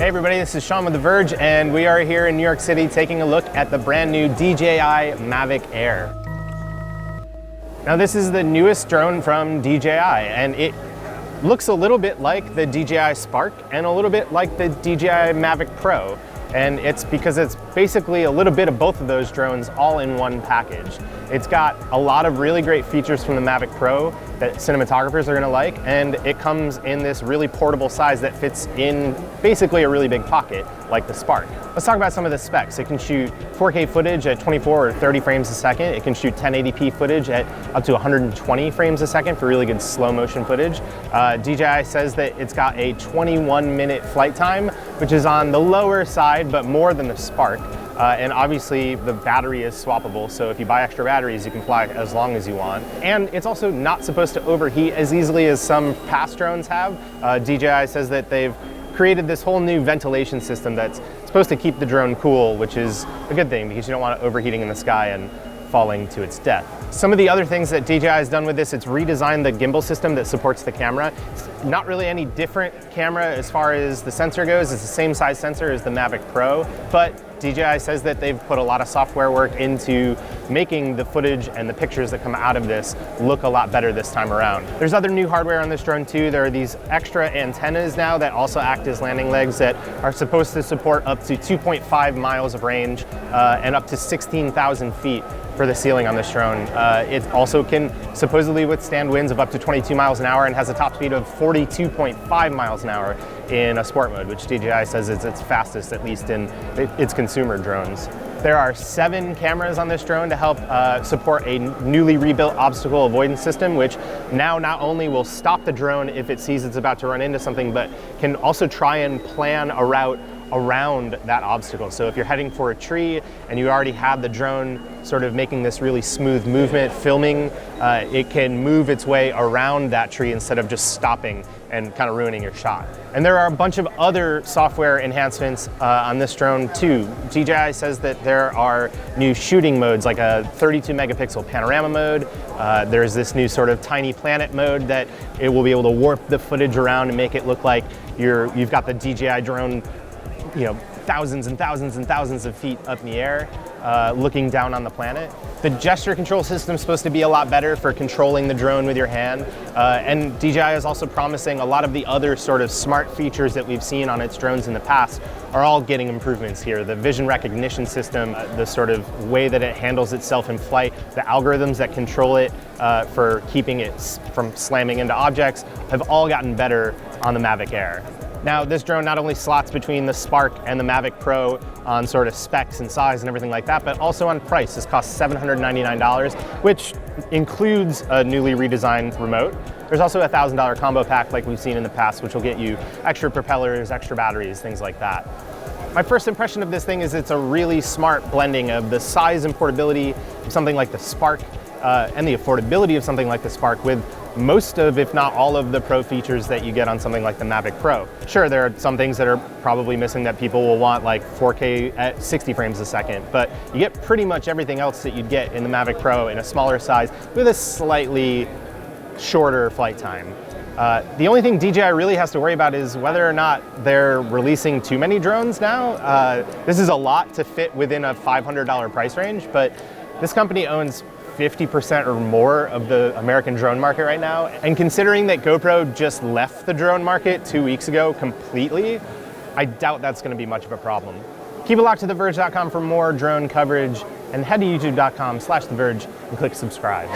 Hey everybody, this is Sean with The Verge, and we are here in New York City taking a look at the brand new DJI Mavic Air. Now this is the newest drone from DJI, and it looks a little bit like the DJI Spark and a little bit like the DJI Mavic Pro. And it's because it's basically a little bit of both of those drones all in one package. It's got a lot of really great features from the Mavic Pro that cinematographers are gonna like, and it comes in this really portable size that fits in basically a really big pocket, like the Spark. Let's talk about some of the specs. It can shoot 4K footage at 24 or 30 frames a second. It can shoot 1080p footage at up to 120 frames a second for really good slow motion footage. DJI says that it's got a 21-minute flight time, which is on the lower side, but more than the Spark. And obviously the battery is swappable, so if you buy extra batteries, you can fly as long as you want. And it's also not supposed to overheat as easily as some past drones have. DJI says that they've created this whole new ventilation system that's supposed to keep the drone cool, which is a good thing because you don't want it overheating in the sky and falling to its death. Some of the other things that DJI has done with this, it's redesigned the gimbal system that supports the camera. It's not really any different camera as far as the sensor goes. It's the same size sensor as the Mavic Pro, but DJI says that they've put a lot of software work into making the footage and the pictures that come out of this look a lot better this time around. There's other new hardware on this drone too. There are these extra antennas now that also act as landing legs that are supposed to support up to 2.5 miles of range and up to 16,000 feet for the ceiling on this drone. It also can supposedly withstand winds of up to 22 miles an hour and has a top speed of 42.5 miles an hour in a sport mode, which DJI says is its fastest, at least in its consumer drones. There are 7 cameras on this drone to help support a newly rebuilt obstacle avoidance system, which now not only will stop the drone if it sees it's about to run into something, but can also try and plan a route around that obstacle. So if you're heading for a tree and you already have the drone sort of making this really smooth movement, filming, it can move its way around that tree instead of just stopping and kind of ruining your shot. And there are a bunch of other software enhancements on this drone too. DJI says that there are new shooting modes, like a 32 megapixel panorama mode. There's this new sort of tiny planet mode that it will be able to warp the footage around and make it look like you've got the DJI drone, you know, thousands and thousands and thousands of feet up in the air, looking down on the planet. The gesture control system is supposed to be a lot better for controlling the drone with your hand. And DJI is also promising a lot of the other sort of smart features that we've seen on its drones in the past are all getting improvements here. The vision recognition system, the sort of way that it handles itself in flight, the algorithms that control it for keeping it from slamming into objects have all gotten better on the Mavic Air. Now, this drone not only slots between the Spark and the Mavic Pro on sort of specs and size and everything like that, but also on price. This costs $799, which includes a newly redesigned remote. There's also a $1,000 combo pack like we've seen in the past, which will get you extra propellers, extra batteries, things like that. My first impression of this thing is it's a really smart blending of the size and portability of something like the Spark and the affordability of something like the Spark with most of, if not all of, the pro features that you get on something like the Mavic Pro. Sure, there are some things that are probably missing that people will want, like 4K at 60 frames a second, but you get pretty much everything else that you'd get in the Mavic Pro in a smaller size with a slightly shorter flight time. The only thing DJI really has to worry about is whether or not they're releasing too many drones now. This is a lot to fit within a $500 price range, but this company owns 50% or more of the American drone market right now. And considering that GoPro just left the drone market 2 weeks ago completely, I doubt that's gonna be much of a problem. Keep it locked to TheVerge.com for more drone coverage, and head to youtube.com/TheVerge and click subscribe.